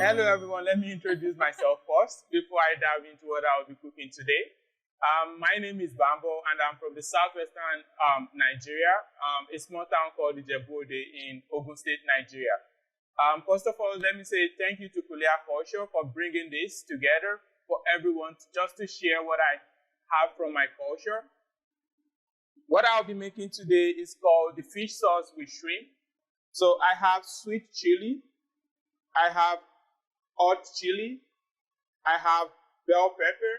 Hello everyone, let me introduce myself first before I dive into what I'll be cooking today. My name is Bambo and I'm from the southwestern Nigeria, a small town called Ijebu-Ode in Ogun State, Nigeria. First of all, let me say thank you to Kulia Culture for bringing this together for everyone just to share what I have from my culture. What I'll be making today is called the fish sauce with shrimp. So I have sweet chili, I have hot chili, I have bell pepper,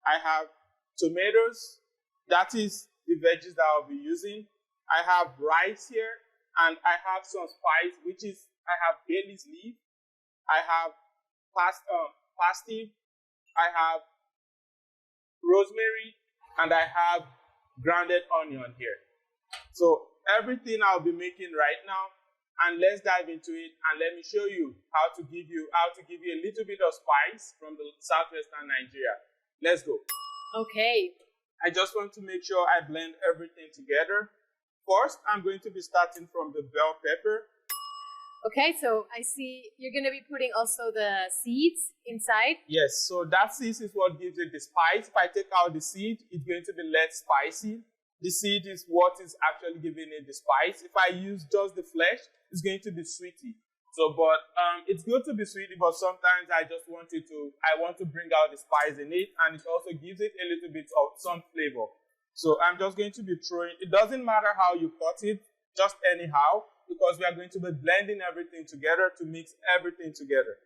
I have tomatoes, that is the veggies that I'll be using. I have rice here, and I have some spice, which is, I have bay leaf, I have parsley, I have rosemary, and I have grounded onion here. So everything I'll be making right now, and let's dive into it, and let me show you how to give you a little bit of spice from the southwestern Nigeria. Let's go. Okay. I just want to make sure I blend everything together. First, I'm going to be starting from the bell pepper. Okay, so I see you're going to be putting also the seeds inside. Yes, so that seed is what gives it the spice. If I take out the seed, it's going to be less spicy. The seed is what is actually giving it the spice. If I use just the flesh, it's going to be sweety. So, but it's good to be sweety, but sometimes I want to bring out the spice in it, and it also gives it a little bit of some flavor. So I'm just going to be throwing, it doesn't matter how you cut it, just anyhow, because we are going to be blending everything together to mix everything together.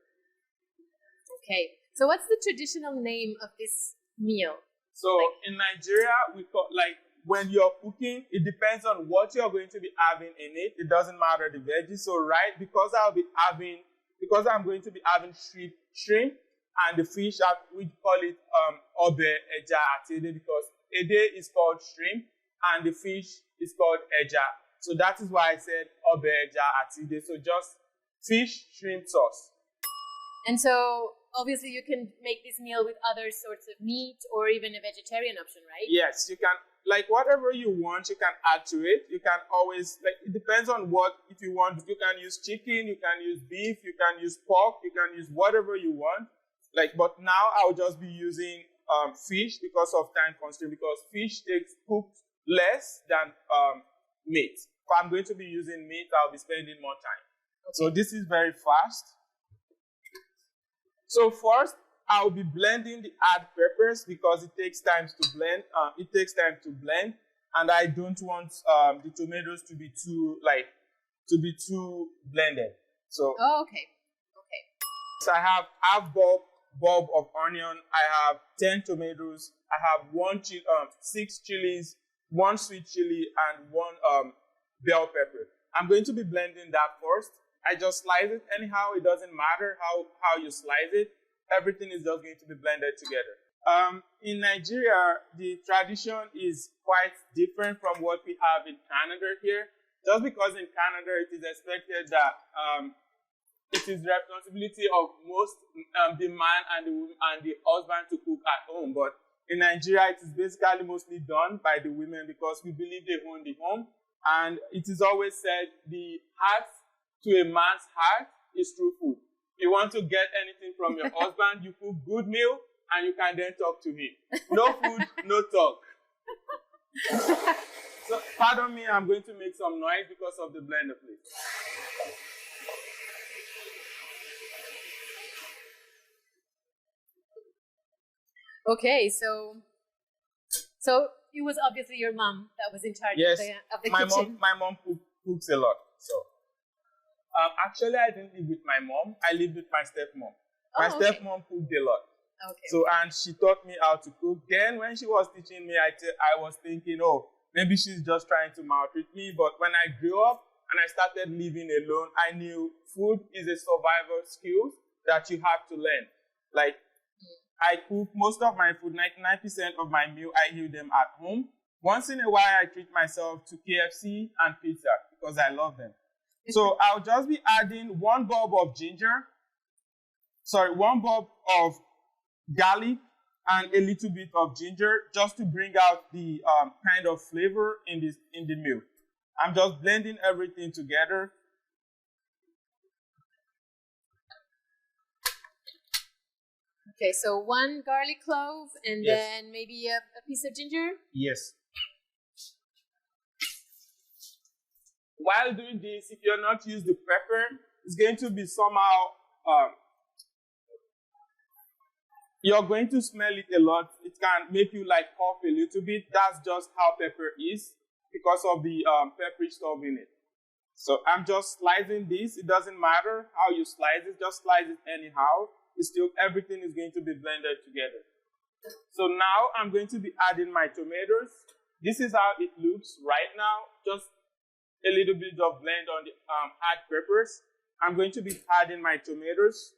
Okay, so what's the traditional name of this meal? So in Nigeria, we call, like, when you're cooking, it depends on what you're going to be having in it. It doesn't matter the veggies. So because I'm going to be having shrimp and the fish, we call it obe eja atide, because ede is called shrimp and the fish is called eja. So that is why I said obe eja atide. So just fish shrimp sauce. And so obviously you can make this meal with other sorts of meat or even a vegetarian option, right? Yes, you can. Like whatever you want, you can add to it. You can always, like, it depends on what, if you want, you can use chicken, you can use beef, you can use pork, you can use whatever you want. Like, but now I'll just be using fish because of time constraint, because fish takes cooked less than meat. If I'm going to be using meat, I'll be spending more time. Okay. So this is very fast. So first, I'll be blending the hard peppers because it takes time to blend. And I don't want the tomatoes to be too blended. So. Oh, okay. So I have half bulb of onion. I have 10 tomatoes. I have 6 chilies, 1 sweet chili, and 1 bell pepper. I'm going to be blending that first. I just slice it anyhow. It doesn't matter how you slice it. Everything is just going to be blended together. In Nigeria, the tradition is quite different from what we have in Canada here. Just because in Canada, it is expected that it is the responsibility of most the man and the husband to cook at home. But in Nigeria, it is basically mostly done by the women because we believe they own the home. And it is always said the heart to a man's heart is through food. You want to get anything from your husband, you cook good meal, and you can then talk to him. No food, no talk. So, pardon me, I'm going to make some noise because of the blender, please. Okay, so it was obviously your mom that was in charge of the kitchen. My mom cooks a lot, so. Actually, I didn't live with my mom. I lived with my stepmom. My stepmom cooked a lot. Okay. So, and she taught me how to cook. Then when she was teaching me, I was thinking, oh, maybe she's just trying to maltreat me. But when I grew up and I started living alone, I knew food is a survival skill that you have to learn. Like, I cook most of my food, 99% of my meal, I eat them at home. Once in a while, I treat myself to KFC and pizza because I love them. So I'll just be adding 1 bulb of garlic and a little bit of ginger just to bring out the kind of flavor in the meal. I'm just blending everything together. Okay, so 1 garlic clove and then maybe a piece of ginger? Yes. While doing this, if you're not using the pepper, it's going to be somehow, you're going to smell it a lot. It can make you like cough a little bit. That's just how pepper is because of the peppery stuff in it. So I'm just slicing this. It doesn't matter how you slice it. Just slice it anyhow. It's still, everything is going to be blended together. So now I'm going to be adding my tomatoes. This is how it looks right now. Just a little bit of blend on the hard peppers. I'm going to be adding my tomatoes.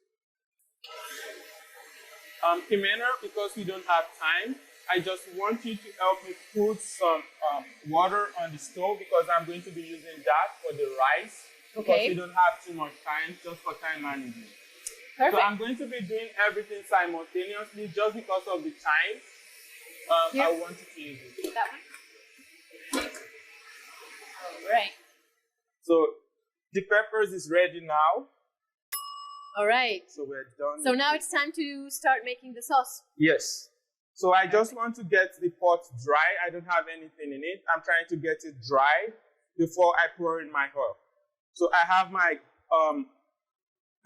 Jimena, because we don't have time, I just want you to help me put some water on the stove because I'm going to be using that for the rice. Because we don't have too much time, just for time management. Perfect. So I'm going to be doing everything simultaneously just because of the time. I want you to use it. That one? All right. So the peppers is ready now. All right. So we're done. So now it's time to start making the sauce. Yes. So I just want to get the pot dry. I don't have anything in it. I'm trying to get it dry before I pour in my oil. So I have my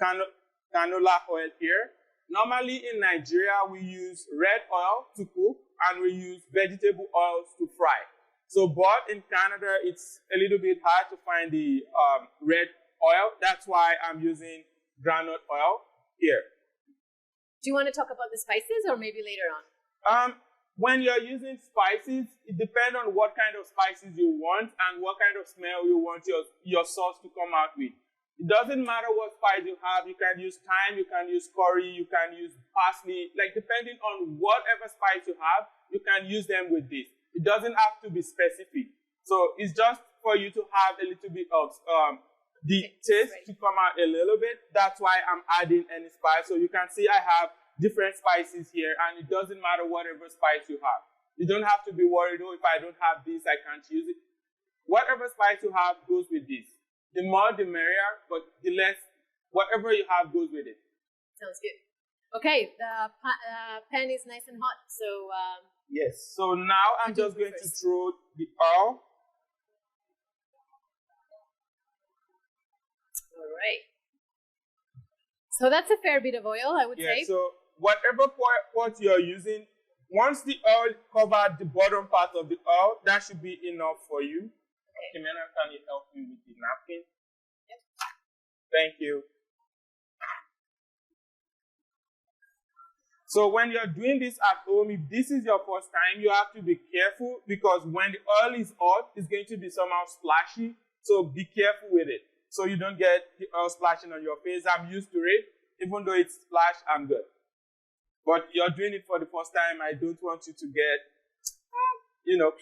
canola oil here. Normally in Nigeria, we use red oil to cook and we use vegetable oils to fry. So, but in Canada, it's a little bit hard to find the red oil. That's why I'm using groundnut oil here. Do you want to talk about the spices or maybe later on? When you're using spices, it depends on what kind of spices you want and what kind of smell you want your sauce to come out with. It doesn't matter what spice you have. You can use thyme, you can use curry, you can use parsley. Like depending on whatever spice you have, you can use them with this. It doesn't have to be specific. So it's just for you to have a little bit of the taste to come out a little bit. That's why I'm adding any spice. So you can see I have different spices here, and it doesn't matter whatever spice you have. You don't have to be worried, oh, if I don't have this, I can't use it. Whatever spice you have goes with this. The more, the merrier, but the less, whatever you have goes with it. Sounds good. Okay, the pan is nice and hot, so... yes, so now I'm just going to throw the oil. All right. So that's a fair bit of oil, I would say. So whatever pot you're using, once the oil covers the bottom part of the oil, that should be enough for you. Okay. Jimena, can you help me with the napkin? Yep. Thank you. So when you're doing this at home, if this is your first time, you have to be careful because when the oil is hot, it's going to be somehow splashy. So be careful with it so you don't get the oil splashing on your face. I'm used to it. Even though it's splashed, I'm good. But you're doing it for the first time. I don't want you to get, you know.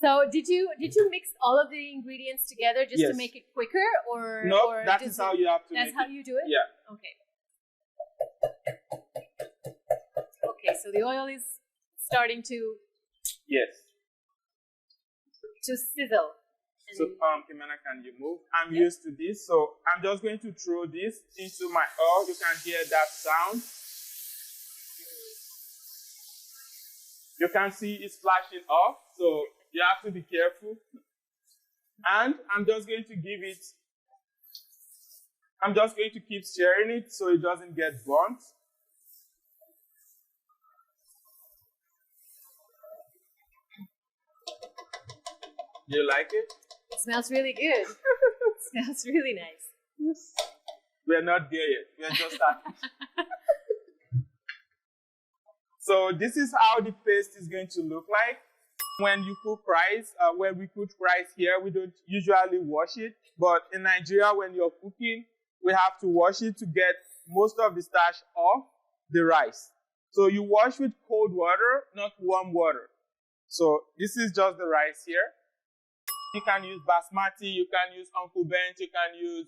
So did you mix all of the ingredients together just to make it quicker, or no? Or that is how you have to. That's how you do it. Yeah. Okay. Okay. So the oil is starting to. Yes. To sizzle. So, Jimena, can you move? I'm used to this, so I'm just going to throw this into my oil. You can hear that sound. You can see it's flashing off, so you have to be careful. And I'm just going to keep stirring it so it doesn't get burnt. Do you like it? It smells really good. It smells really nice. Yes. We're not there yet. We're just starting. So this is how the paste is going to look like. When you cook rice, when we cook rice here, we don't usually wash it. But in Nigeria, when you're cooking, we have to wash it to get most of the starch off the rice. So you wash with cold water, not warm water. So this is just the rice here. You can use basmati, you can use Uncle Ben's, you can use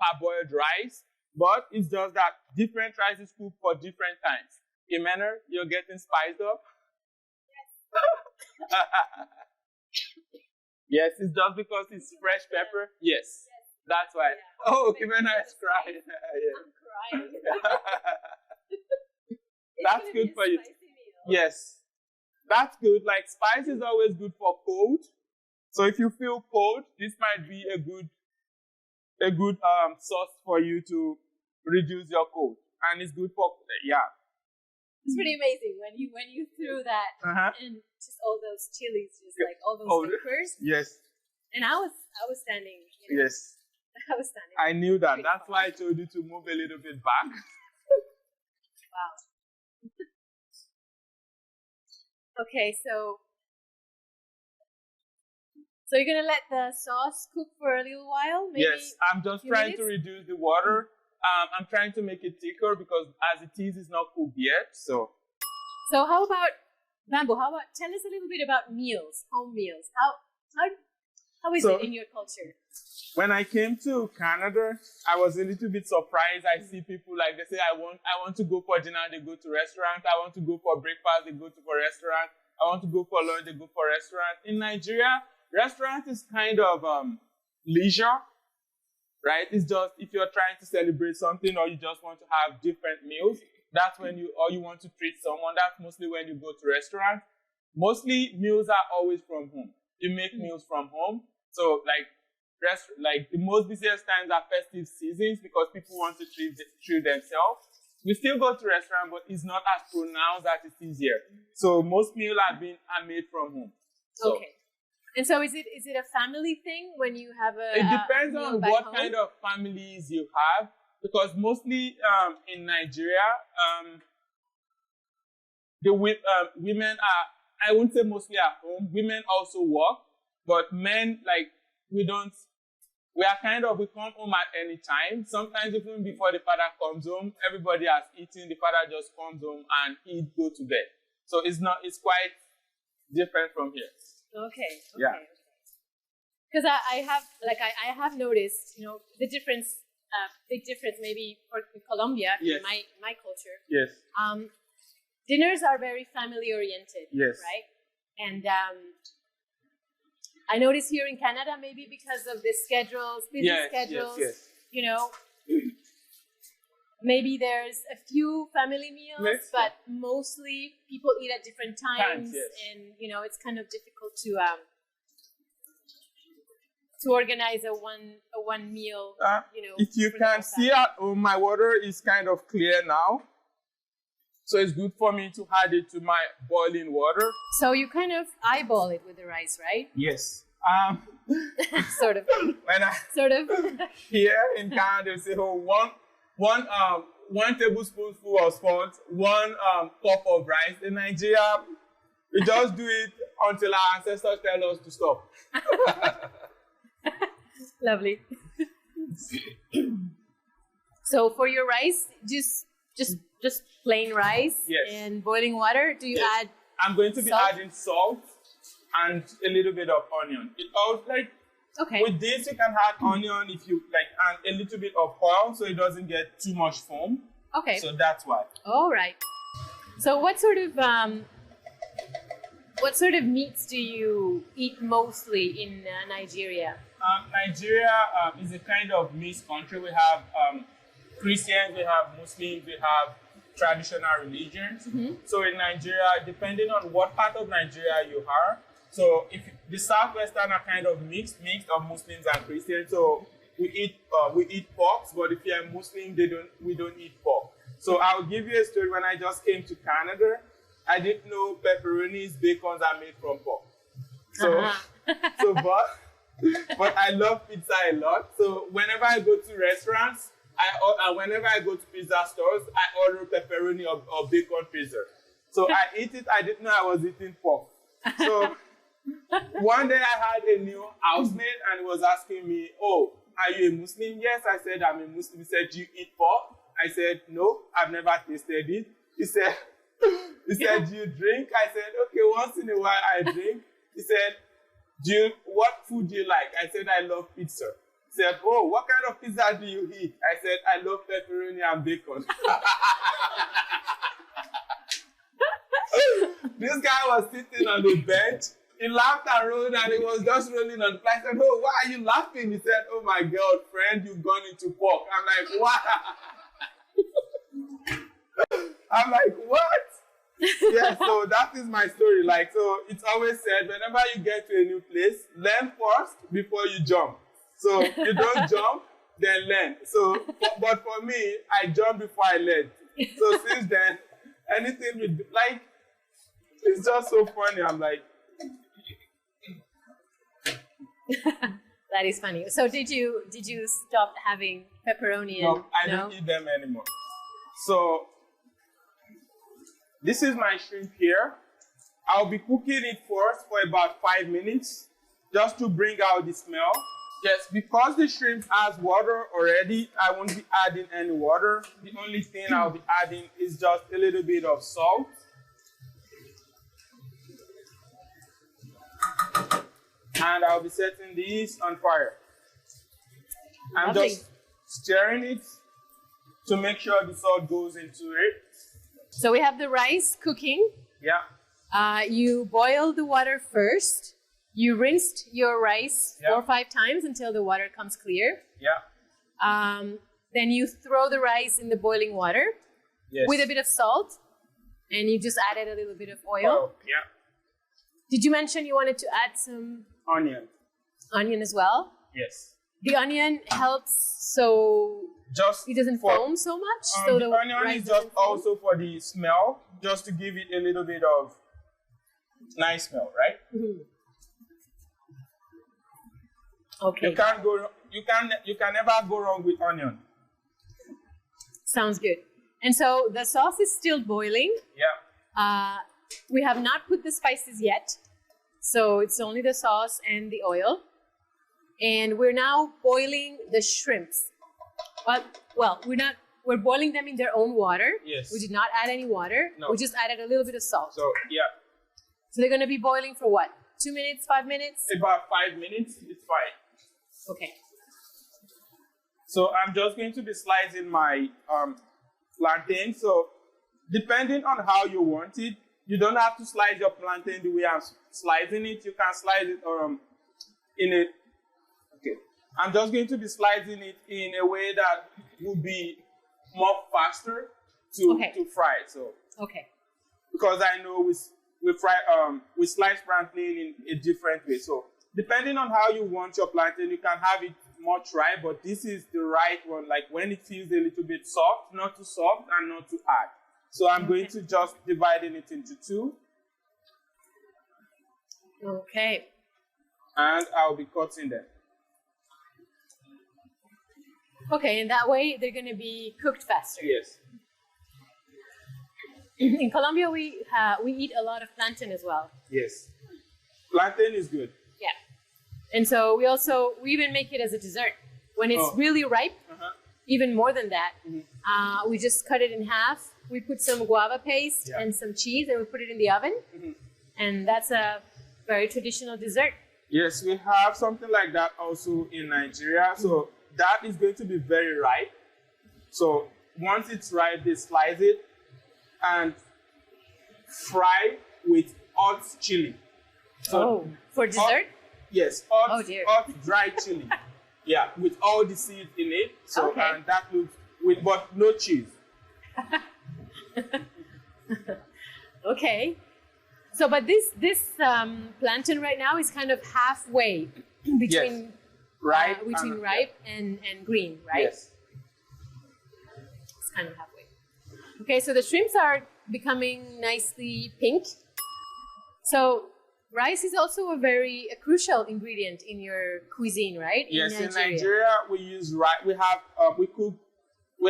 parboiled rice, but it's just that different rices cooked for different times. Jimena, you're getting spiced up? Yes. Yes, it's just because it's fresh pepper? Yes. That's why. Yeah. Oh, Jimena is crying. Yeah. crying. That's good for you. Yes. That's good. Like spice is always good for cold. So if you feel cold, this might be a good sauce for you to reduce your cold. And it's good for It's pretty amazing when you threw that and just all those chilies, just like all those peppers. Yes. And I was standing. Yes. I was standing. I knew that. That's why I told you to move a little bit back. Wow. Okay, so you're gonna let the sauce cook for a little while? Maybe yes, I'm just trying to reduce the water. I'm trying to make it thicker because as it is, it's not cooked yet. So how about Bambo? Tell us a little bit about meals, home meals. How is it in your culture? When I came to Canada, I was a little bit surprised. I see people like they say, I want to go for dinner, they go to restaurant. I want to go for breakfast, they go to for restaurant. I want to go for lunch, they go for restaurant. In Nigeria, restaurant is kind of leisure, right? It's just if you're trying to celebrate something or you just want to have different meals, that's when you want to treat someone. That's mostly when you go to restaurant. Mostly meals are always from home. You make meals from home. So like the most busiest times are festive seasons because people want to treat themselves. We still go to restaurant, but it's not as pronounced as it is here. So most meals are made from home. So, okay. And so is it a family thing when you have a It depends on what home? kind of families you have. Because mostly in Nigeria, the women are, I wouldn't say mostly at home. Women also work, but men, like, we come home at any time. Sometimes even before the father comes home, everybody has eaten. The father just comes home and go to bed. So it's quite different from here. Okay. Yeah. Because I have noticed, the difference, big difference maybe for Colombia, yes. in my culture. Yes. Dinners are very family oriented. Yes. Right? And I notice here in Canada, maybe because of the busy schedules, yes. Maybe there's a few family meals, yes. but mostly people eat at different times, yes. and it's kind of difficult to organize a one meal. If you can see at home, my water is kind of clear now. So it's good for me to add it to my boiling water. So you kind of eyeball it with the rice, right? Yes. Sort of. Sort of. Here in Canada, they say, one tablespoonful of salt, one cup of rice. In Nigeria, we just do it until our ancestors tell us to stop. Lovely. So for your rice, just plain rice yes. and boiling water. Do you yes. add? I'm going to be adding salt and a little bit of onion. Okay. With this, you can add onion if you like, and a little bit of oil, so it doesn't get too much foam. Okay. So that's why. All right. So what sort of meats do you eat mostly in Nigeria? Nigeria is a kind of mixed country. We have Christians, we have Muslims, we have traditional religions. Mm-hmm. So in Nigeria, depending on what part of Nigeria you are, so if the Southwestern are kind of mixed of Muslims and Christians. So we eat pork, but if you're a Muslim, we don't eat pork. So I'll give you a story. When I just came to Canada, I didn't know pepperonis, bacons are made from pork. So, but I love pizza a lot. So whenever I go to restaurants, whenever I go to pizza stores, I order pepperoni or bacon pizza. So I eat it. I didn't know I was eating pork. So one day I had a new housemate and he was asking me, "Oh, are you a Muslim?" Yes, I said I'm a Muslim. He said, "Do you eat pork?" I said, "No, I've never tasted it." He said, "Do you drink?" I said, "Okay, once in a while I drink." He said, "What food do you like?" I said, "I love pizza." He said, "Oh, what kind of pizza do you eat?" I said, "I love pepperoni and bacon." This guy was sitting on the bench. He laughed and rolled and he was just rolling on the floor. I said, "Oh, why are you laughing?" He said, "Oh my God, friend, you've gone into pork." I'm like, "What?" I'm like, what? Yeah, so that is my story. Like, so it's always said, whenever you get to a new place, learn first before you jump. So you don't jump, then learn. So, but for me, I jump before I learn. So since then, anything with, like, it's just so funny. I'm like, that is funny. So did you stop having pepperoni? No, I don't eat them anymore. So this is my shrimp here. I'll be cooking it first for about 5 minutes, just to bring out the smell. Yes, because the shrimp has water already, I won't be adding any water. The only thing I'll be adding is just a little bit of salt. And I'll be setting these on fire. I'm Lovely. just stirring it to make sure the salt goes into it. So we have the rice cooking. Yeah. You boil the water first. You rinsed your rice 4 or 5 times until the water comes clear. Yeah. Then you throw the rice in the boiling water with a bit of salt. And you just added a little bit of oil. Yeah. Did you mention you wanted to add some onion as well? Yes. The onion helps so it doesn't foam so much. So the onion is just also for the smell, just to give it a little bit of nice smell, right? Mm-hmm. Okay. You can never go wrong with onion. Sounds good. And so the sauce is still boiling. Yeah. We have not put the spices yet. So it's only the sauce and the oil. And we're now boiling the shrimps. Well, we're boiling them in their own water. Yes. We did not add any water. No. We just added a little bit of salt. So, yeah. So they're going to be boiling for what? 2 minutes, 5 minutes? About 5 minutes, it's fine. Okay. So I'm just going to be slicing my plantain. So depending on how you want it, you don't have to slice your plantain the way I'm slicing it. You can slice it in a... Okay. I'm just going to be slicing it in a way that will be more faster to fry. So okay. Because I know we slice plantain in a different way. So depending on how you want your plantain, you can have it more dry, but this is the right one. Like when it feels a little bit soft, not too soft and not too hard. So I'm going to just dividing it into 2. Okay. And I'll be cutting them. Okay, and that way they're going to be cooked faster. Yes. In Colombia, we eat a lot of plantain as well. Yes. Plantain is good. Yeah. And so we even make it as a dessert. When it's really ripe, even more than that, we just cut it in half. We put some guava paste and some cheese, and we put it in the oven. And that's a very traditional dessert. Yes, we have something like that also in Nigeria. So that is going to be very ripe. So once it's ripe, they slice it and fry with hot chili. So for dessert? Yes, hot dry chili. Yeah, with all the seeds in it. So and that looks but no cheese. Okay. So, but this plantain right now is kind of halfway between ripe and green, right? Yes. It's kind of halfway. Okay, so the shrimps are becoming nicely pink. So rice is also a crucial ingredient in your cuisine, right? Yes, in Nigeria we use rice. We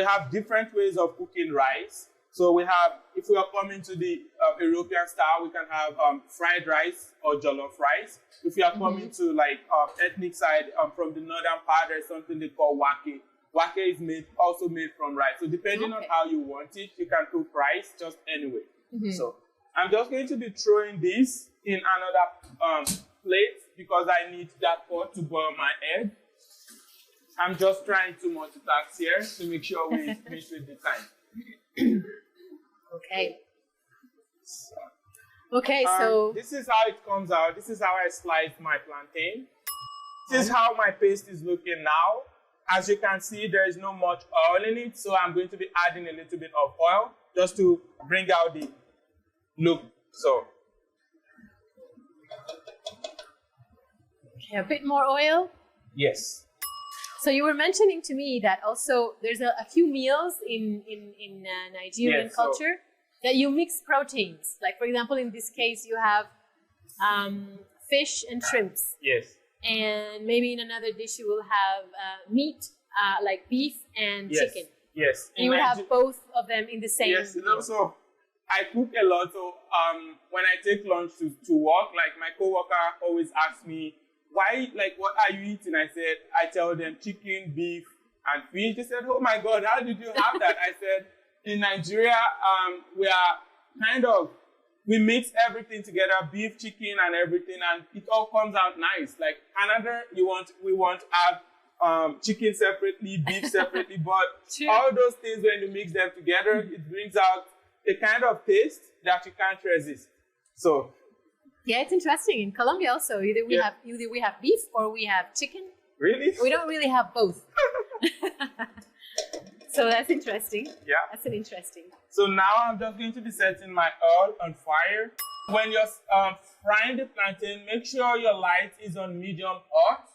have different ways of cooking rice. So we have, if we are coming to the European style, we can have fried rice or jollof rice. If we are coming to like ethnic side, from the northern part, there's something they call wake. Wake is also made from rice. So depending on how you want it, you can cook rice just anyway. So I'm just going to be throwing this in another plate because I need that pot to boil my egg. I'm just trying to multitask here to make sure we finish with the time. Okay. Okay, so this is how it comes out. This is how I slice my plantain. This is how my paste is looking now. As you can see, there is not much oil in it, so I'm going to be adding a little bit of oil just to bring out the look. So okay, a bit more oil. yes. So you were mentioning to me that also there's a few meals in Nigerian Yes, culture that you mix proteins. Like for example, in this case, you have fish and shrimps. Yes. And maybe in another dish you will have meat, like beef and Yes. chicken. Yes. You would have both of them in the same Yes. meal. So I cook a lot. So when I take lunch to work, like my coworker always asks me, why, like, what are you eating? I tell them chicken, beef, and fish. They said, oh my God, how did you have that? I said, in Nigeria, we are we mix everything together, beef, chicken, and everything, and it all comes out nice. Like Canada, we want to have chicken separately, beef separately, but all those things, when you mix them together, it brings out a kind of taste that you can't resist. So yeah, it's interesting. In Colombia also, either we have beef or we have chicken. Really? We don't really have both. So that's interesting. Yeah. That's an interesting. So now I'm just going to be setting my oil on fire. When you're frying the plantain, make sure your light is on medium hot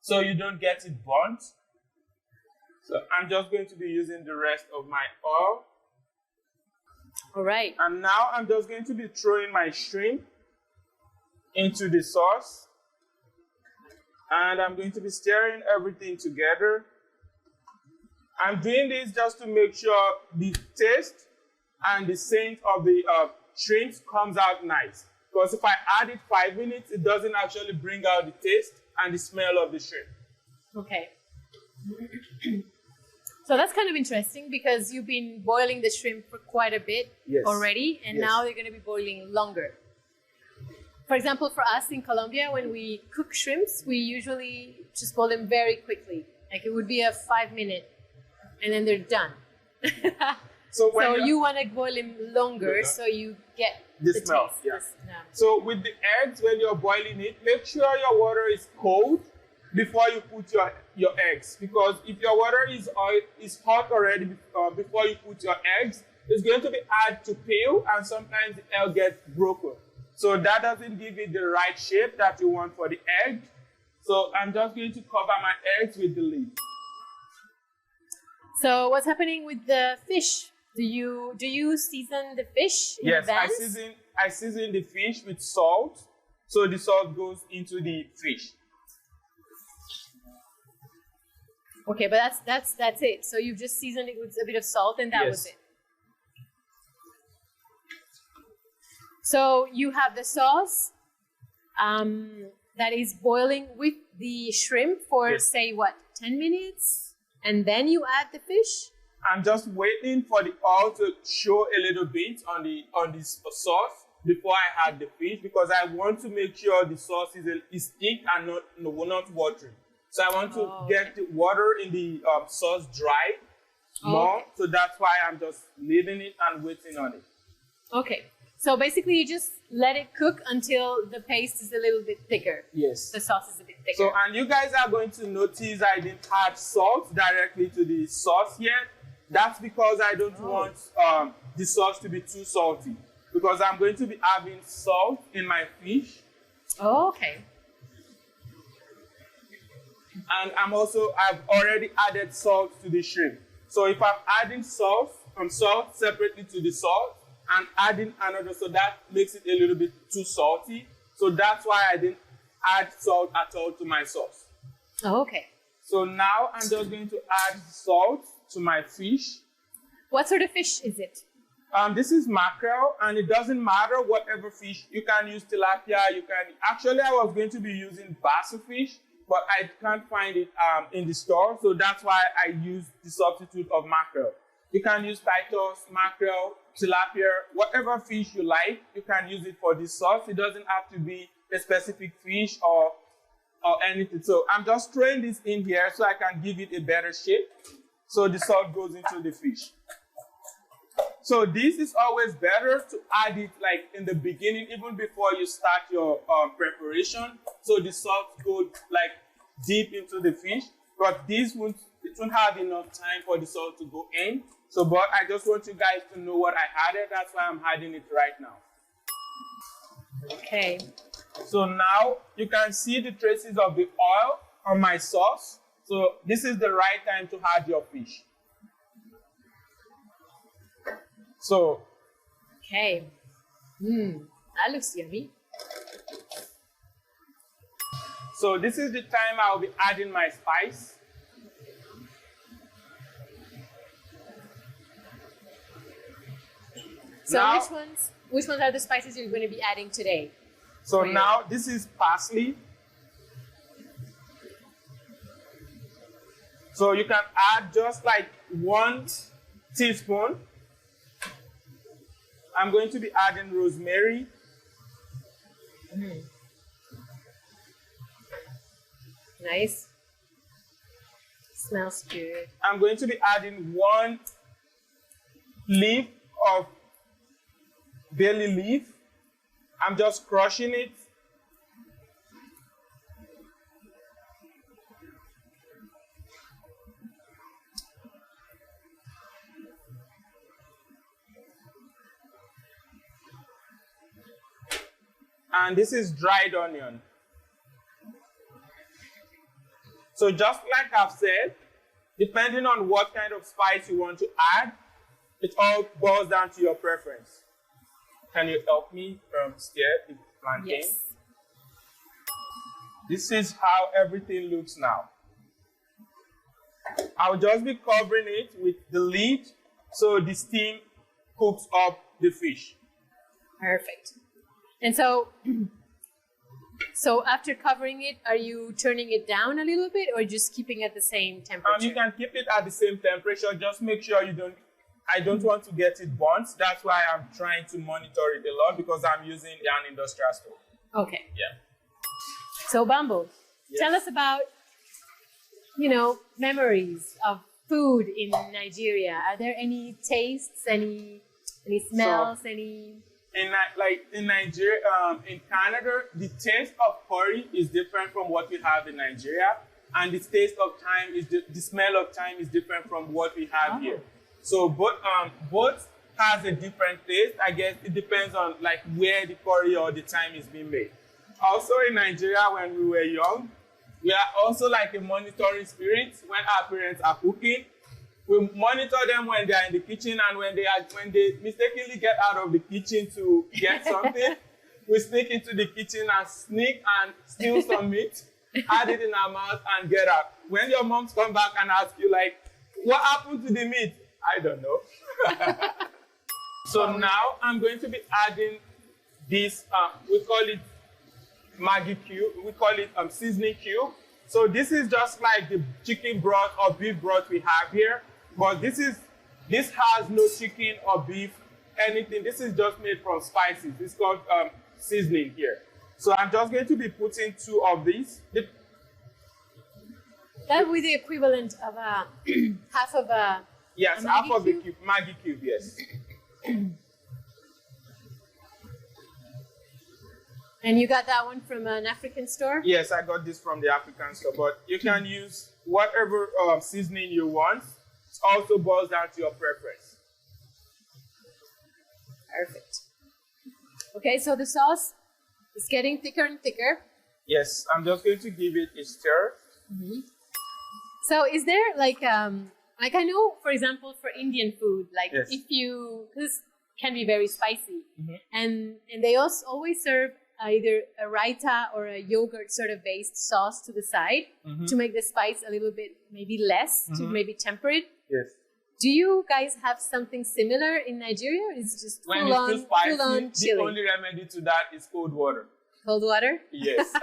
so you don't get it burnt. So I'm just going to be using the rest of my oil. All right. And now I'm just going to be throwing my shrimp into the sauce. And I'm going to be stirring everything together. I'm doing this just to make sure the taste and the scent of the shrimp comes out nice. Because if I add it 5 minutes, it doesn't actually bring out the taste and the smell of the shrimp. Okay. So that's kind of interesting because you've been boiling the shrimp for quite a bit already, and now they're going to be boiling longer. For example, for us in Colombia, when we cook shrimps, we usually just boil them very quickly. Like it would be a 5-minute, and then they're done. So you want to boil them longer so you get the smell. taste. Yeah. So with the eggs, when you're boiling it, make sure your water is cold before you put your eggs. Because if your water is hot already before you put your eggs, it's going to be hard to peel, and sometimes the egg gets broken. So that doesn't give it the right shape that you want for the egg. So I'm just going to cover my eggs with the lid. So what's happening with the fish? Do you season the fish in advance? Yes, I season the fish with salt. So the salt goes into the fish. Okay, but that's it. So you just seasoned it with a bit of salt, and that was it. So you have the sauce that is boiling with the shrimp for say what, 10 minutes, and then you add the fish. I'm just waiting for the oil to show a little bit on this sauce before I add the fish, because I want to make sure the sauce is thick and not watery. So I want to get the water in the sauce dry more. So that's why I'm just leaving it and waiting on it. Okay. So basically you just let it cook until the paste is a little bit thicker. Yes. The sauce is a bit thicker. So, and you guys are going to notice I didn't add salt directly to the sauce yet. That's because I don't want the sauce to be too salty. Because I'm going to be having salt in my fish. Oh, okay. And I've already added salt to the shrimp. So if I'm adding salt separately to the salt and adding another, so that makes it a little bit too salty. So that's why I didn't add salt at all to my sauce. Oh, okay. So now I'm just going to add salt to my fish. What sort of fish is it? This is mackerel, and it doesn't matter whatever fish. You can use tilapia. Actually, I was going to be using bass fish, but I can't find it in the store. So that's why I use the substitute of mackerel. You can use Titus, mackerel, tilapia, whatever fish you like. You can use it for this sauce. It doesn't have to be a specific fish or anything. So I'm just throwing this in here so I can give it a better shape. So the salt goes into the fish. So this is always better to add it like in the beginning, even before you start your preparation. So the salt goes like deep into the fish, but it won't have enough time for the salt to go in. So, but I just want you guys to know what I added. That's why I'm adding it right now. Okay. So now you can see the traces of the oil on my sauce. So this is the right time to add your fish. So. Okay. That looks yummy. So this is the time I'll be adding my spice. So now, which ones are the spices you're going to be adding today? So now this is parsley. So you can add just like 1 teaspoon. I'm going to be adding rosemary. Nice. Smells good. I'm going to be adding 1 leaf of bay leaf. I'm just crushing it. And this is dried onion. So just like I've said, depending on what kind of spice you want to add, it all boils down to your preference. Can you help me stir the plantain? Yes. This is how everything looks now. I'll just be covering it with the lid so the steam cooks up the fish. Perfect. And so after covering it, are you turning it down a little bit or just keeping it at the same temperature? You can keep it at the same temperature. Just make sure I don't want to get it burnt. That's why I'm trying to monitor it a lot because I'm using an industrial stove. Okay. Yeah. So Bambo, tell us about, memories of food in Nigeria. Are there any tastes, any smells, In Nigeria, in Canada, the taste of curry is different from what we have in Nigeria, and the taste of thyme the smell of thyme is different from what we have here. So both has a different taste. I guess it depends on where the curry or the thyme is being made. Also in Nigeria, when we were young, we are also like a monitoring spirit when our parents are cooking. We monitor them when they are in the kitchen, and when they mistakenly get out of the kitchen to get something, we sneak into the kitchen and sneak and steal some meat, add it in our mouth, and get out. When your moms come back and ask you what happened to the meat? I don't know. So now I'm going to be adding this. We call it Maggi cube. We call it seasoning cube. So this is just like the chicken broth or beef broth we have here. But this has no chicken or beef, anything. This is just made from spices. It's called seasoning here. So I'm just going to be putting 2 of these. That would be the equivalent of half of a. Yes, half of the cube, Maggi cube. Yes. And you got that one from an African store? Yes, I got this from the African store. But you can use whatever seasoning you want. It also boils down to your preference. Perfect. Okay, so the sauce is getting thicker and thicker. Yes, I'm just going to give it a stir. Mm-hmm. So is there I know, for example, for Indian food, yes. This can be very spicy, and they also always serve either a raita or a yogurt sort of based sauce to the side to make the spice a little bit maybe less, to maybe temper it. Yes. Do you guys have something similar in Nigeria? Or is it just when it's too spicy, chili? The only remedy to that is cold water. Cold water? Yes.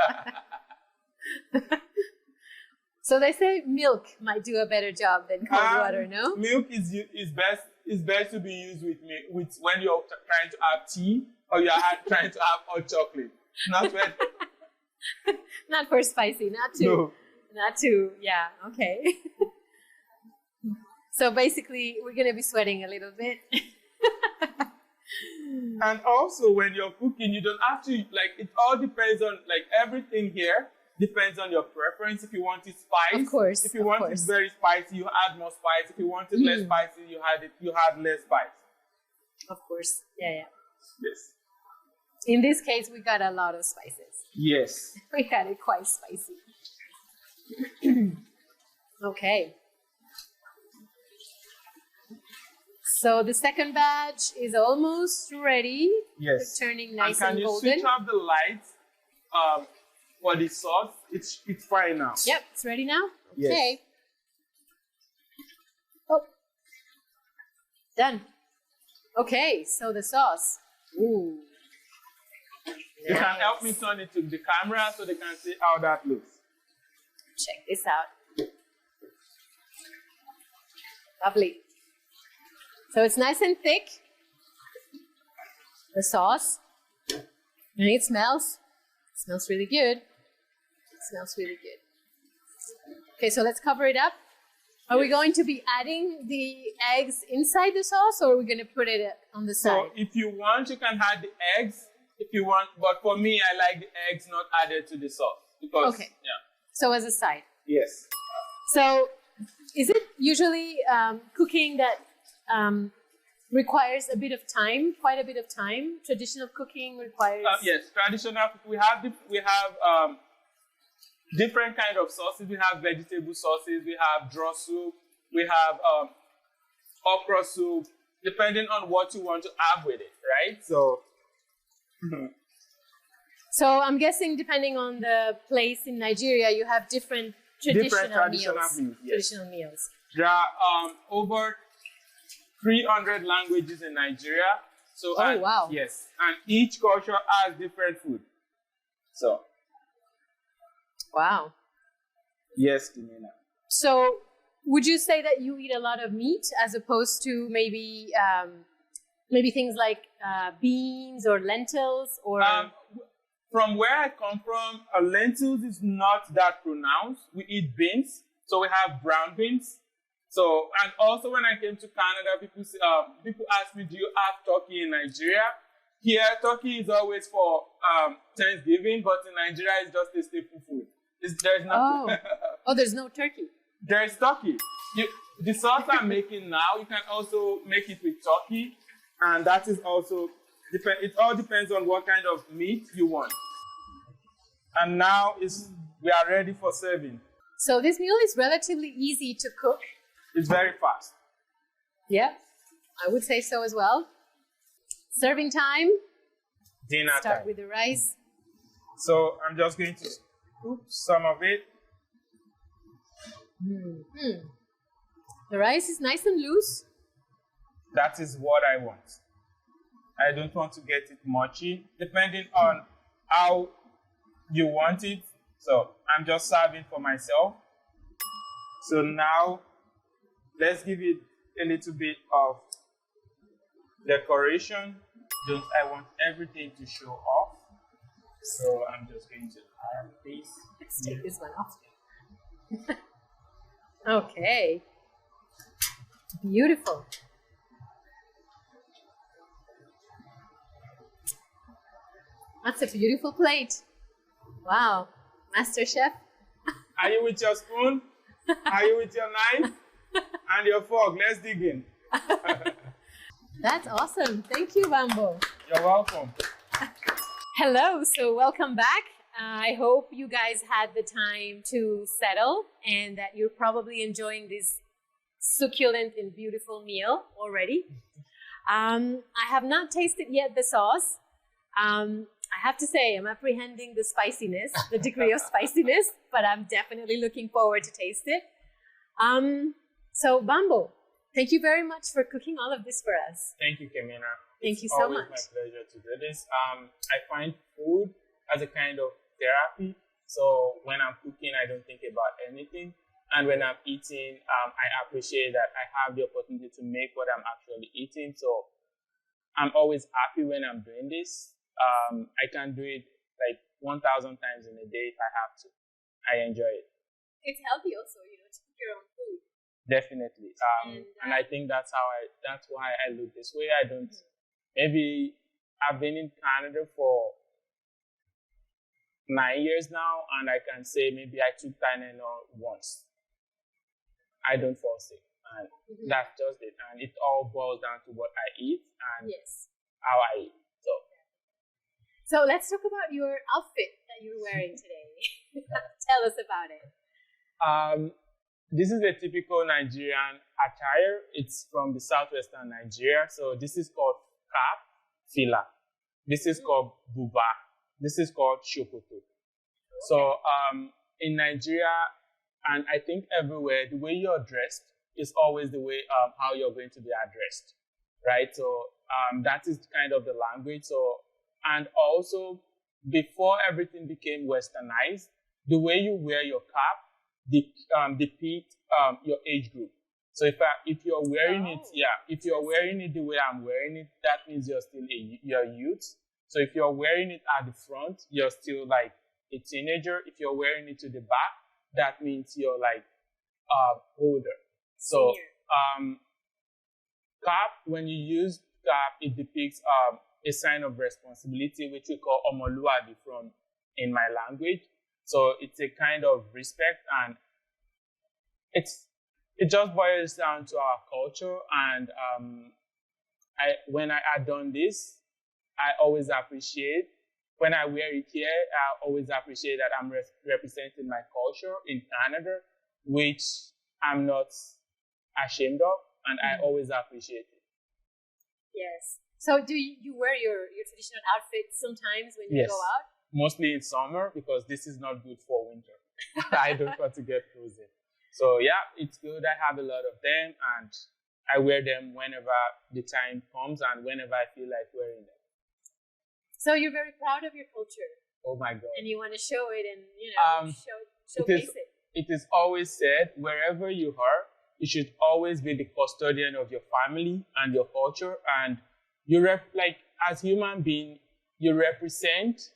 So they say milk might do a better job than cold water, no? Milk is best to be used with when you're trying to have tea or you're trying to have hot chocolate. Not when. Not for spicy, not too. Yeah, okay. So basically, we're gonna be sweating a little bit. And also, when you're cooking, you don't have to it all depends on everything here. depends on your preference. If you want it spicy, of course. if you want it very spicy, you add more spice. If you want it less spicy, you add less spice. Of course. Yeah. Yes. In this case, we got a lot of spices. Yes. We got it quite spicy. Okay. So the second batch is almost ready. Yes. They're turning nice and and golden. Can you switch off the lights for the sauce? It's fine now. Yep, it's ready now. Yes. Okay. Oh. Done. Okay, so the sauce. Ooh. You can help me turn it to the camera so they can see how that looks. Check this out. Lovely. So it's nice and thick, the sauce, and it smells really good. It smells really good. Okay, so let's cover it up. Are we going to be adding the eggs inside the sauce, or are we going to put it on the side? So if you want, you can add the eggs if you want, but for me, I like the eggs not added to the sauce. Because, okay. Yeah. So as a side. Yes. So is it usually cooking that requires a bit of time, quite a bit of time? Traditional cooking requires... yes, traditional. We have different kind of sauces. We have vegetable sauces. We have draw soup. We have okra soup, depending on what you want to have with it, right? So... So I'm guessing depending on the place in Nigeria, you have different traditional meals. Yes. Traditional meals. There are over 300 languages in Nigeria. So, wow. Yes, and each culture has different food. So. Wow. Yes, Kimina. So would you say that you eat a lot of meat as opposed to maybe things like beans or lentils or... From where I come from, lentils is not that pronounced. We eat beans, so we have brown beans. So, and also when I came to Canada, people ask me, do you have turkey in Nigeria? Here, turkey is always for Thanksgiving, but in Nigeria, it's just a staple food. There's no. Oh, there's no turkey. There's turkey. The sauce I'm making now, you can also make it with turkey, and that is also. It all depends on what kind of meat you want. And now we are ready for serving. So this meal is relatively easy to cook. It's very fast. Yeah, I would say so as well. Serving time. Dinner time. Start with the rice. So I'm just going to scoop some of it. The rice is nice and loose. That is what I want. I don't want to get it mushy, depending on how you want it. So I'm just serving for myself. So now let's give it a little bit of decoration. I want everything to show off. So I'm just going to add this. Let's take this one off. Okay. Beautiful. That's a beautiful plate. Wow. Master Chef. Are you with your spoon? Are you with your knife? And your fork? Let's dig in. That's awesome. Thank you, Bambo. You're welcome. Hello. So welcome back. I hope you guys had the time to settle and that you're probably enjoying this succulent and beautiful meal already. I have not tasted yet the sauce. I have to say, I'm apprehending the spiciness, the degree of spiciness, but I'm definitely looking forward to taste it. So, Bambo, thank you very much for cooking all of this for us. Thank you, Kimina. Thank you so much. It's always my pleasure to do this. I find food as a kind of therapy. So when I'm cooking, I don't think about anything. And when I'm eating, I appreciate that I have the opportunity to make what I'm actually eating. So I'm always happy when I'm doing this. I can do it like 1,000 times in a day if I have to. I enjoy it. It's healthy also, to cook your own food. Definitely. And I think that's why I look this way. I don't, maybe I've been in Canada for 9 years now, and I can say maybe I took Tylenol once. I don't fall sick, and that's just it. And it all boils down to what I eat and how I eat. So let's talk about your outfit that you're wearing today. Tell us about it. This is a typical Nigerian attire. It's from the southwestern Nigeria. So this is called cap, fila. This is called buba. This is called shokoto. So in Nigeria, and I think everywhere, the way you're dressed is always the way how you're going to be addressed, right? So that is kind of the language. So, and also before everything became westernized, the way you wear your cap depict your age group. So if you're wearing it, if you're wearing it the way I'm wearing it, that means you're still you're youth. So if you're wearing it at the front, you're still like a teenager. If you're wearing it to the back, that means you're like older. So cap, when you use cap, it depicts a sign of responsibility, which we call omoluabi in my language. So it's a kind of respect, and it just boils down to our culture. And when I had done this, I always appreciate, when I wear it here, I always appreciate that I'm representing my culture in Canada, which I'm not ashamed of, and I always appreciate it. Yes. So do you wear your traditional outfit sometimes when you go out? Mostly in summer, because this is not good for winter. I don't want to get frozen. So yeah, it's good. I have a lot of them, and I wear them whenever the time comes and whenever I feel like wearing them. So you're very proud of your culture. Oh my God. And you want to show it and, showcase it. It is always said, wherever you are, you should always be the custodian of your family and your culture. And you as human being, you represent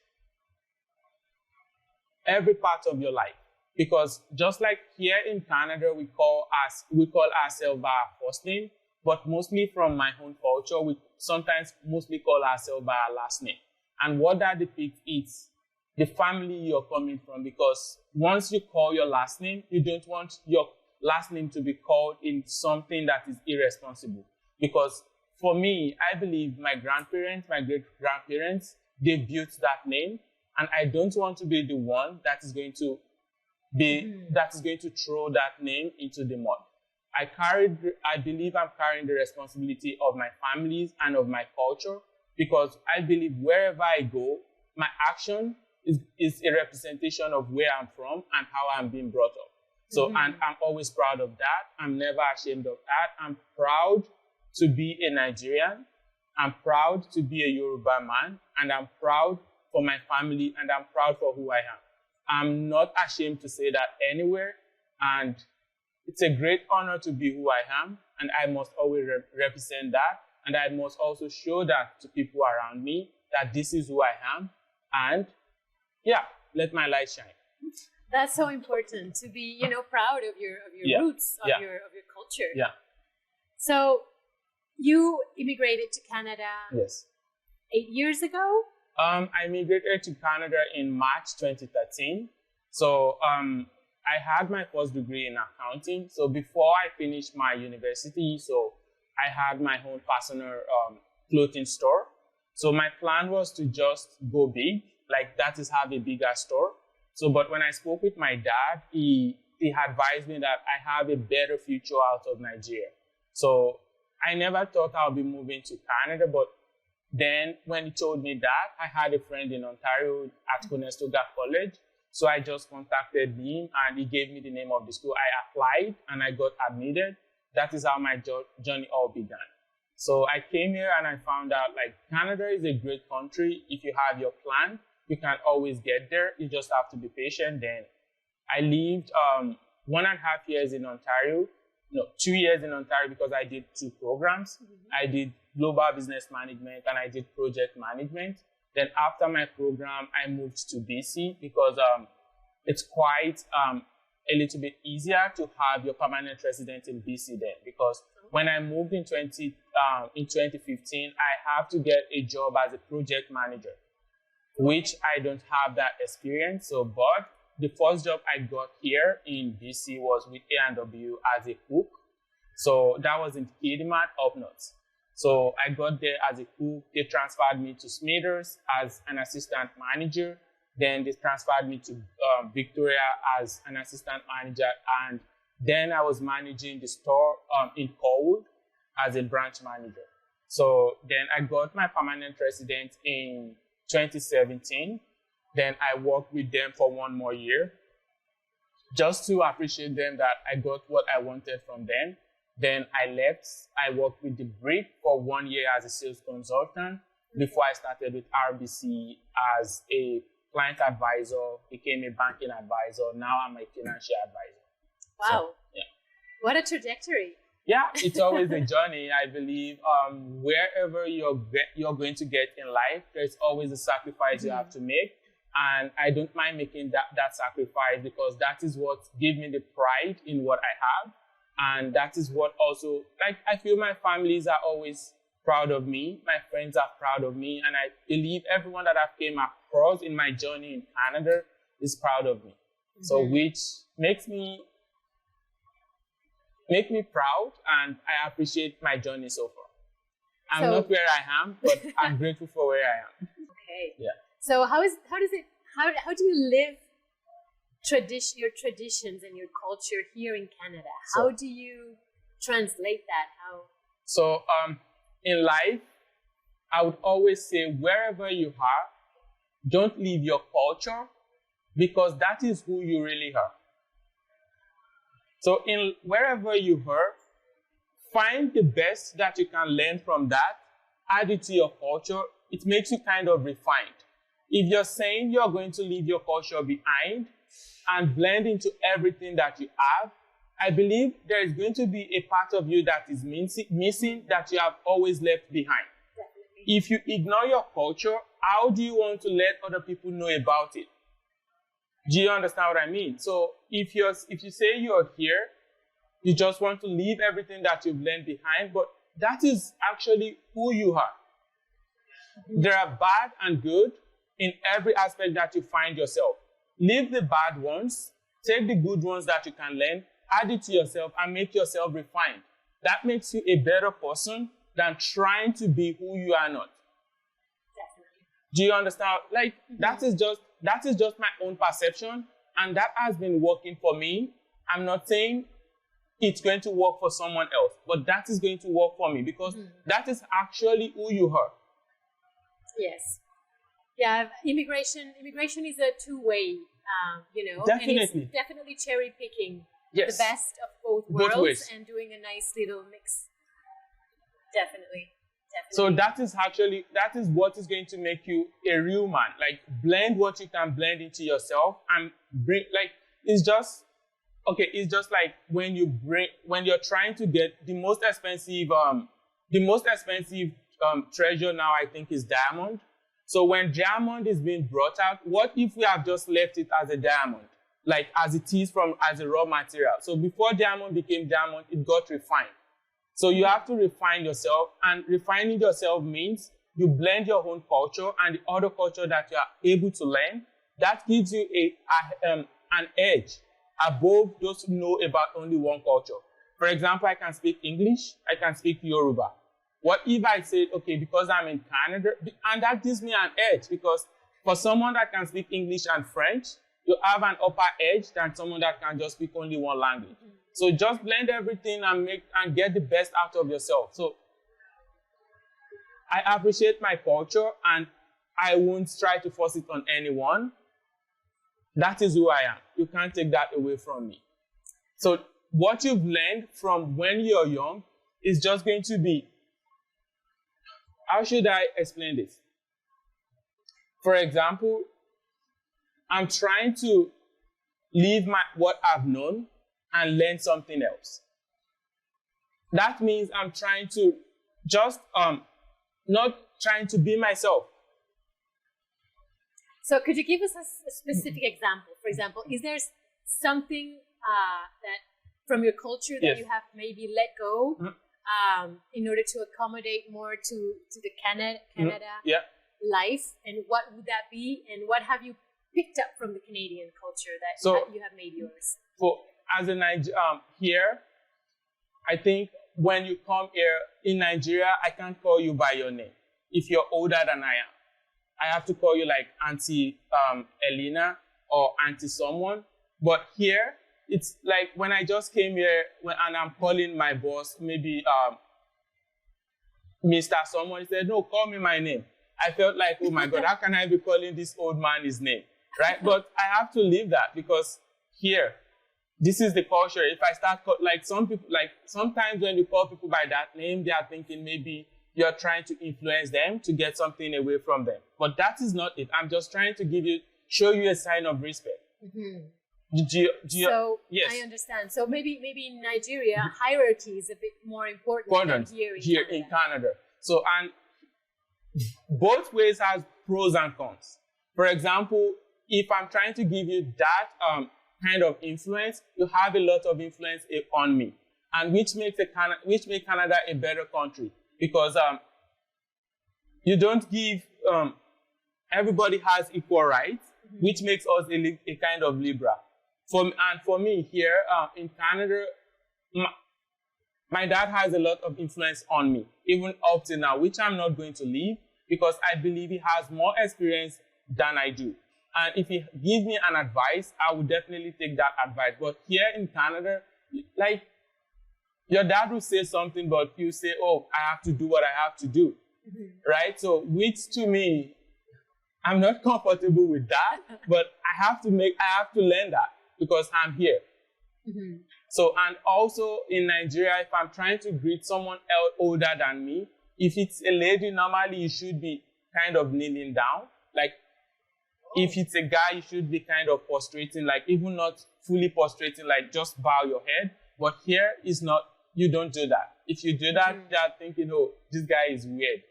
every part of your life. Because just like here in Canada, we call ourselves by our first name, but mostly from my own culture, we sometimes mostly call ourselves by our last name. And what that depicts is the family you're coming from, because once you call your last name, you don't want your last name to be called in something that is irresponsible. Because for me, I believe my grandparents, my great-grandparents, they built that name, and I don't want to be the one that is going to throw that name into the mud. I believe I'm carrying the responsibility of my families and of my culture, because I believe wherever I go, my action is a representation of where I'm from and how I'm being brought up. So, and I'm always proud of that. I'm never ashamed of that. I'm proud to be a Nigerian. I'm proud to be a Yoruba man, and I'm proud for my family, and I'm proud for who I am. I'm not ashamed to say that anywhere, and it's a great honor to be who I am, and I must always represent that, and I must also show that to people around me, that this is who I am, and let my light shine. That's so important, to be, proud of your roots, of your culture. Yeah. So you immigrated to Canada 8 years ago? I immigrated to Canada in March 2013. So I had my first degree in accounting. So before I finished my university, so I had my own personal clothing store. So my plan was to just go big, that is have a bigger store. So, but when I spoke with my dad, he advised me that I have a better future out of Nigeria. So I never thought I'll be moving to Canada, but then when he told me that, I had a friend in Ontario at Conestoga College. So I just contacted him, and he gave me the name of the school. I applied and I got admitted. That is how my journey all began. So I came here and I found out Canada is a great country. If you have your plan, you can always get there. You just have to be patient. Then I lived 1.5 years in Ontario. No, 2 years in Ontario, because I did 2 programs. I did global business management and I did project management. Then after my program, I moved to BC, because it's quite a little bit easier to have your permanent resident in BC then. Because when I moved in 2015, I have to get a job as a project manager. which I don't have that experience. So, but the first job I got here in BC was with A&W as a cook. So that was in Kidmat up north. So I got there as a cook. They transferred me to Smithers as an assistant manager. Then they transferred me to Victoria as an assistant manager. And then I was managing the store in Corwood as a branch manager. So then I got my permanent residence in 2017. Then I worked with them for 1 more year, just to appreciate them that I got what I wanted from them. Then I left. I worked with the Brick for 1 year as a sales consultant before I started with RBC as a client advisor, became a banking advisor. Now I'm a financial advisor. Wow. So, yeah. What a trajectory. Yeah, it's always a journey. I believe wherever you're going to get in life, there's always a sacrifice you have to make. And I don't mind making that sacrifice, because that is what gives me the pride in what I have. And that is what also, like, I feel my families are always proud of me. My friends are proud of me. And I believe everyone that I've came across in my journey in Canada is proud of me. Mm-hmm. So which makes me proud, and I appreciate my journey so far. I'm not where I am, but I'm grateful for where I am. Okay. Yeah. So how do you live your traditions and your culture here in Canada? How do you translate that? So in life, I would always say, wherever you are, don't leave your culture, because that is who you really are. So wherever you are, find the best that you can learn from that, add it to your culture. It makes you kind of refined. If you're saying you're going to leave your culture behind and blend into everything that you have, I believe there is going to be a part of you that is missing, that you have always left behind. Definitely. If you ignore your culture, how do you want to let other people know about it? Do you understand what I mean? So if you say you're here, you just want to leave everything that you've learned behind, but that is actually who you are. There are bad and good in every aspect that you find yourself. Leave the bad ones, take the good ones that you can learn, add it to yourself, and make yourself refined. That makes you a better person than trying to be who you are not. Definitely. Do you understand? Like, that is just my own perception, and that has been working for me. I'm not saying it's going to work for someone else, but that is going to work for me, because that is actually who you are. Yes. Yeah, immigration is a two-way, Definitely. And it's definitely cherry picking the best of both ways, and doing a nice little mix. Definitely. So that is what is going to make you a real man. Like, blend what you can blend into yourself, and bring, like, it's just like when you're trying to get the most expensive treasure now, I think, is diamond. So when diamond is being brought out, what if we have just left it as a diamond, like as it is as a raw material? So before diamond became diamond, it got refined. So you have to refine yourself, and refining yourself means you blend your own culture and the other culture that you are able to learn. That gives you an edge above those who know about only one culture. For example, I can speak English, I can speak Yoruba. What if I said, okay, because I'm in Canada, and that gives me an edge, because for someone that can speak English and French, you have an upper edge than someone that can just speak only one language. So just blend everything and get the best out of yourself. So I appreciate my culture, and I won't try to force it on anyone. That is who I am. You can't take that away from me. So what you've learned from when you're young is just going to be, how should I explain this? For example, I'm trying to leave what I've known and learn something else. That means I'm trying to just not trying to be myself. So could you give us a specific example? For example, is there something that from your culture that you have maybe let go in order to accommodate more to the Canada life, and what would that be, and what have you picked up from the Canadian culture that you have made yours? As a here, I think when you come here in Nigeria, I can't call you by your name. If you're older than I am, I have to call you like Auntie Elena or Auntie someone. But here, it's like when I just came here and I'm calling my boss, maybe Mr. Someone, he said, no, call me my name. I felt like, oh my God, how can I be calling this old man his name, right? But I have to leave that because here, this is the culture. If I start, like some people, like sometimes when you call people by that name, they are thinking maybe you're trying to influence them to get something away from them. But that is not it. I'm just trying to show you a sign of respect. Mm-hmm. Yes. I understand. So maybe in Nigeria, hierarchy is a bit more important than here in Canada. So, and both ways has pros and cons. For example, if I'm trying to give you that kind of influence, you have a lot of influence on me, and which makes Canada a better country because you don't give everybody has equal rights, mm-hmm. which makes us a kind of liberal. For me here in Canada, my dad has a lot of influence on me, even up to now, which I'm not going to leave because I believe he has more experience than I do. And if he gives me an advice, I would definitely take that advice. But here in Canada, like, your dad will say something, but you say, oh, I have to do what I have to do, mm-hmm. right? So, which to me, I'm not comfortable with that, but I have to learn that because I'm here. Mm-hmm. So, and also in Nigeria, if I'm trying to greet someone else older than me, if it's a lady, normally you should be kind of kneeling down. Like, if it's a guy, you should be kind of prostrating, like even not fully prostrating, like just bow your head. But here is not, you don't do that. If you do that, mm-hmm. they're thinking, oh, this guy is weird.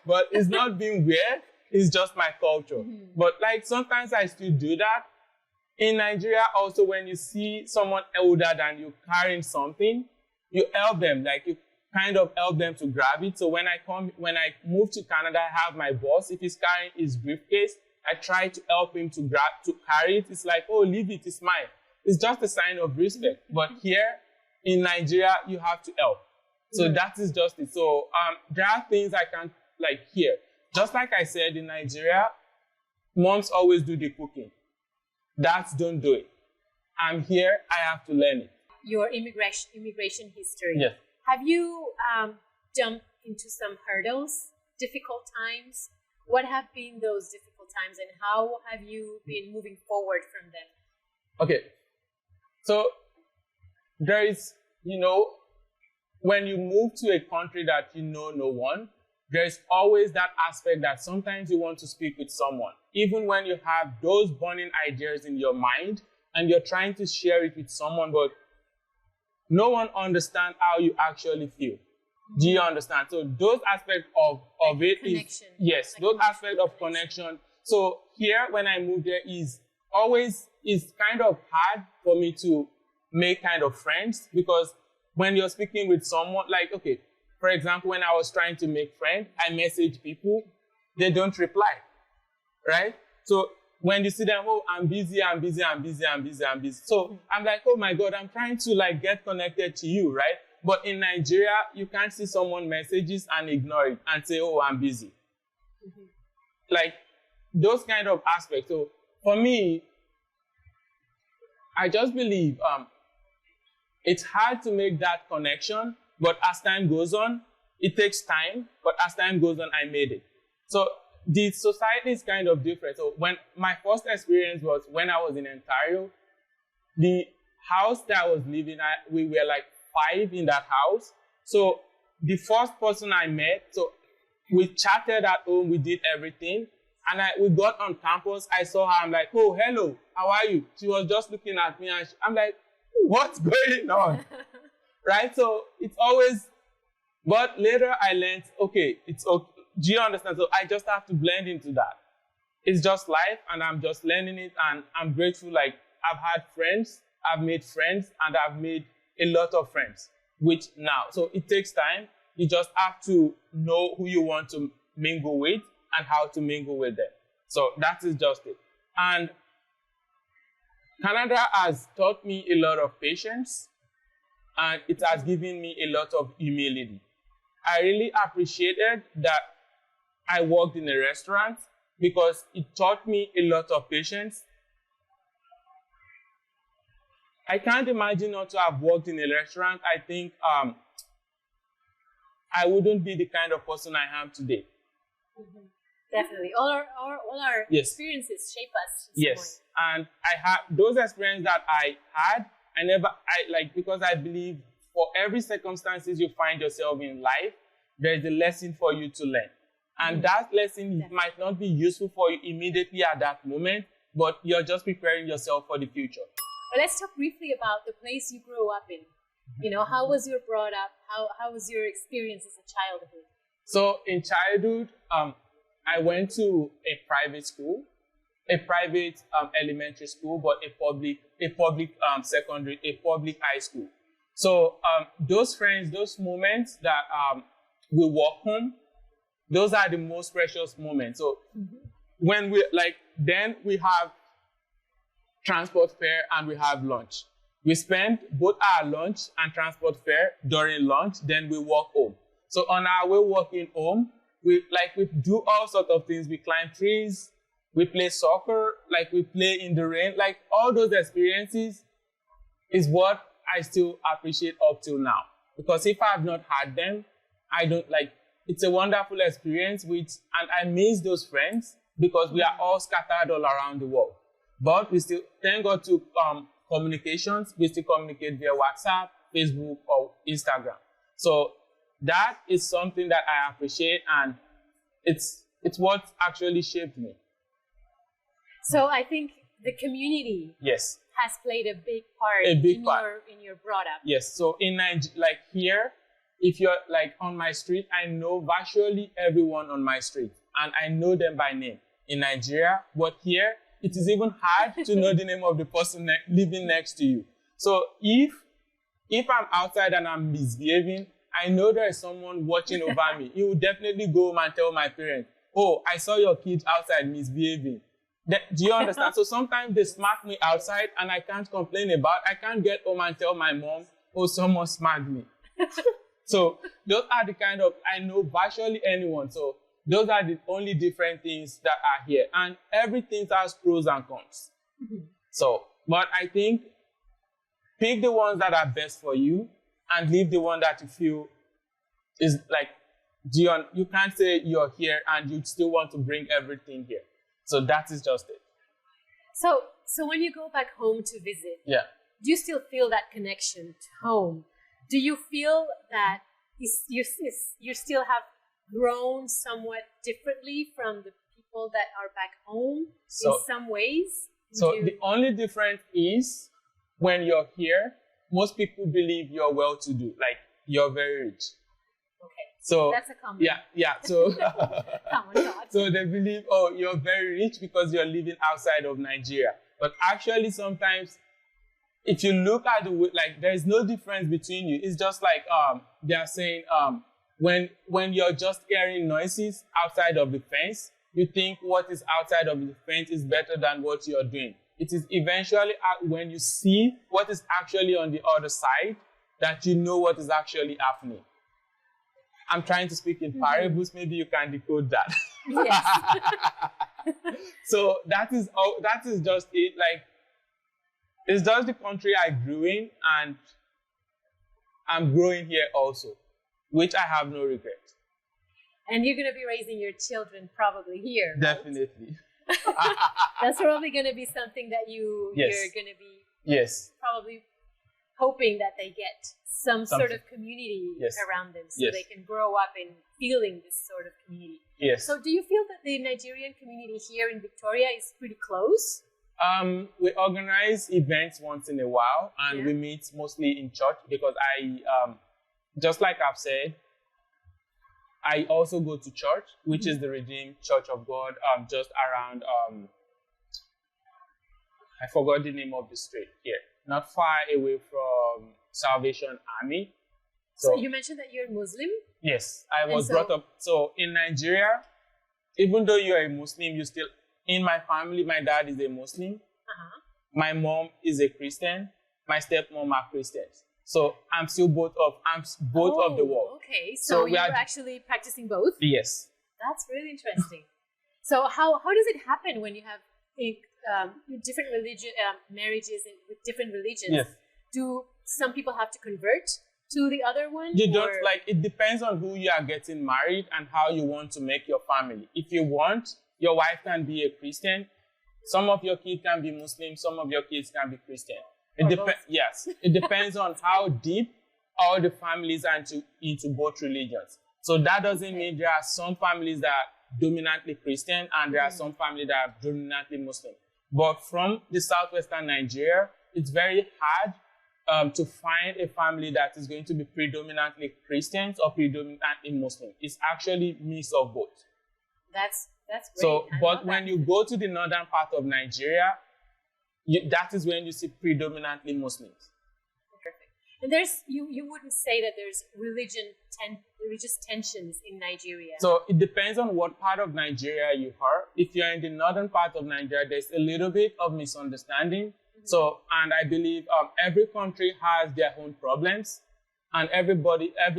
But it's not being weird, it's just my culture. Mm-hmm. But like sometimes I still do that. In Nigeria, also when you see someone older than you carrying something, you help them, like you kind of help them to grab it. So when I move to Canada, I have my boss. If he's carrying his briefcase, I try to help him to carry it. It's like, oh, leave it, it's mine. It's just a sign of respect. But here in Nigeria, you have to help. So that is just it. So there are things I can't like here. Just like I said, in Nigeria, moms always do the cooking. Dads don't do it. I'm here, I have to learn it. Your immigration history. Yes. Have you jumped into some hurdles, difficult times? What have been those difficult times and how have you been moving forward from them? Okay. So there is, when you move to a country that you know no one, there's always that aspect that sometimes you want to speak with someone. Even when you have those burning ideas in your mind and you're trying to share it with someone, but no one understands how you actually feel. Do you understand? So those aspects of it is, yes, those aspects of connection. So here, when I moved there, is kind of hard for me to make kind of friends because when you're speaking with someone, like, okay, for example, when I was trying to make friends, I message people, they don't reply, right? So when you see them, oh, I'm busy. So I'm like, oh my God, I'm trying to like get connected to you, right? But in Nigeria, you can't see someone messages and ignore it and say, oh, I'm busy. Mm-hmm. Like those kind of aspects. So for me, I just believe it's hard to make that connection, but as time goes on, it takes time, but as time goes on, I made it. So the society is kind of different. So when my first experience was when I was in Ontario, the house that I was living at, we were like 5 in that house. So the first person I met, so we chatted at home, we did everything. And we got on campus, I saw her, I'm like, oh, hello, how are you? She was just looking at me and I'm like, what's going on? Right? So it's always, but later I learned, okay, it's okay. Do you understand? So I just have to blend into that. It's just life and I'm just learning it and I'm grateful. Like I've had friends, I've made friends and I've made a lot of friends, which now, so it takes time. You just have to know who you want to mingle with and how to mingle with them. So that is just it. And Canada has taught me a lot of patience, and it has given me a lot of humility. I really appreciated that I worked in a restaurant because it taught me a lot of patience. I can't imagine not to have worked in a restaurant. I think I wouldn't be the kind of person I am today. Mm-hmm. Definitely. All our Yes. experiences shape us. Yes. And I had those experiences that I had, because I believe for every circumstances you find yourself in life, there is a lesson for you to learn. And that lesson might not be useful for you immediately at that moment, but you're just preparing yourself for the future. But let's talk briefly about the place you grew up in. You know, how was you brought up? How was your experience as a childhood? So in childhood, I went to a private school, a private elementary school, but a public secondary, a public high school. So those friends, those moments that we walk home, those are the most precious moments. So when then we have transport fare and we have lunch. We spend both our lunch and transport fare during lunch, then we walk home. So on our way walking home, we do all sorts of things. We climb trees, we play soccer, we play in the rain. All those experiences is what I still appreciate up till now. Because if I have not had them, I don't it's a wonderful experience and I miss those friends because we are all scattered all around the world. But we still, thank God to communications, we still communicate via WhatsApp, Facebook, or Instagram. So that is something that I appreciate, and it's what actually shaped me. So I think the community yes has played a big part in your brought up. Yes. So in Nigeria, here, if you're on my street, I know virtually everyone on my street, and I know them by name in Nigeria. But here, it is even hard to know the name of the person living next to you. So if I'm outside and I'm misbehaving, I know there is someone watching over me. He will definitely go home and tell my parents, "Oh, I saw your kid outside misbehaving." Do you understand? So sometimes they smack me outside and I can't complain about it. I can't get home and tell my mom, "Oh, someone smacked me." So those are the kind of, I know virtually anyone. So those are the only different things that are here. And everything has pros and cons. Mm-hmm. So, but I think pick the ones that are best for you and leave the one that you feel is you can't say you're here and you still want to bring everything here. So that is just it. So when you go back home to visit, do you still feel that connection to home? Do you feel that you still have grown somewhat differently from the people that are back home in some ways? The only difference is when you're here, most people believe you're well-to-do, you're very rich. Okay. So that's a common. Yeah. So common thought. So they believe, oh, you're very rich because you're living outside of Nigeria. But actually, sometimes, if you look at the way, there is no difference between you. It's just they are saying, when you're just hearing noises outside of the fence, you think what is outside of the fence is better than what you're doing. It is eventually when you see what is actually on the other side that you know what is actually happening. I'm trying to speak in parables. Maybe you can decode that. Yes. So that is just it. It's just the country I grew in, and I'm growing here also, which I have no regret. And you're going to be raising your children probably here, right? Definitely. That's probably going to be something that you're going to be probably hoping that they get some sort of community around them so they can grow up in feeling this sort of community. Yes. So do you feel that the Nigerian community here in Victoria is pretty close? We organize events once in a while, and we meet mostly in church because just like I've said, I also go to church, which is the Redeemed Church of God, just around, I forgot the name of the street here, not far away from Salvation Army. So you mentioned that you're Muslim? Yes, I was brought up. So in Nigeria, even though you are a Muslim, you still, in my family, my dad is a Muslim. My mom is a Christian. My stepmom are Christians. So I'm both of the world. Okay, so you're actually practicing both? Yes. That's really interesting. So how does it happen when you have different marriages with different religions? Yes. Do some people have to convert to the other one? You don't, it depends on who you are getting married and how you want to make your family. If you want, your wife can be a Christian. Some of your kids can be Muslim. Some of your kids can be Christian. Yes. It depends on how deep all the families are into both religions. So that doesn't mean there are some families that are dominantly Christian and there are some families that are dominantly Muslim. But from the southwestern Nigeria, it's very hard to find a family that is going to be predominantly Christians or predominantly Muslim. It's actually a mix of both. That's great. So, but when you go to the northern part of Nigeria, that is when you see predominantly Muslims. Perfect. And you wouldn't say that there's religious tensions in Nigeria. So it depends on what part of Nigeria you are. If you're in the northern part of Nigeria, there's a little bit of misunderstanding. So, and I believe every country has their own problems, and every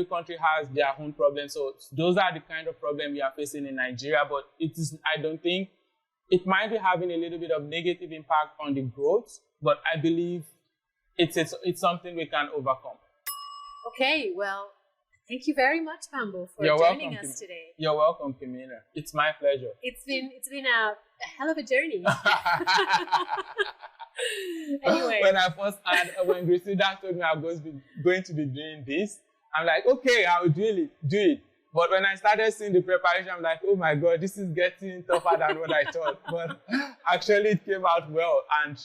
country has their own problems. So those are the kind of problems we are facing in Nigeria. But I don't think it might be having a little bit of negative impact on the growth, but I believe it's something we can overcome. Okay, well, thank you very much, Bambo, for joining us today. You're welcome, Kimina. It's my pleasure. It's been a hell of a journey. Anyway, when Grisida told me I was going to be doing this, I'm like, okay, I'll do it. But when I started seeing the preparation, I'm like, oh my God, this is getting tougher than what I thought. But actually, it came out well. And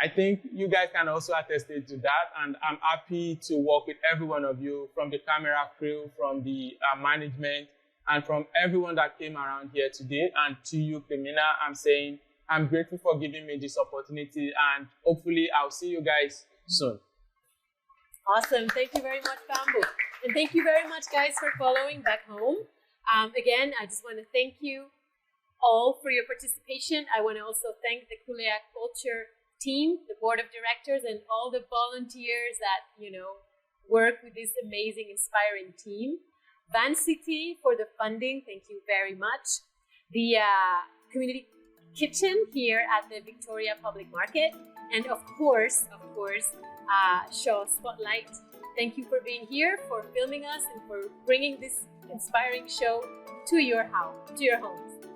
I think you guys can also attest to that. And I'm happy to work with every one of you, from the camera crew, from the management, and from everyone that came around here today. And to you, Femina, I'm saying I'm grateful for giving me this opportunity. And hopefully, I'll see you guys soon. Awesome. Thank you very much, Bambo. And thank you very much, guys, for following back home. Again, I just want to thank you all for your participation. I want to also thank the Kulea Culture team, the board of directors, and all the volunteers that, work with this amazing, inspiring team. Van City for the funding. Thank you very much. The community kitchen here at the Victoria Public Market. And of course, Shaw Spotlight. Thank you for being here, for filming us, and for bringing this inspiring show to your homes.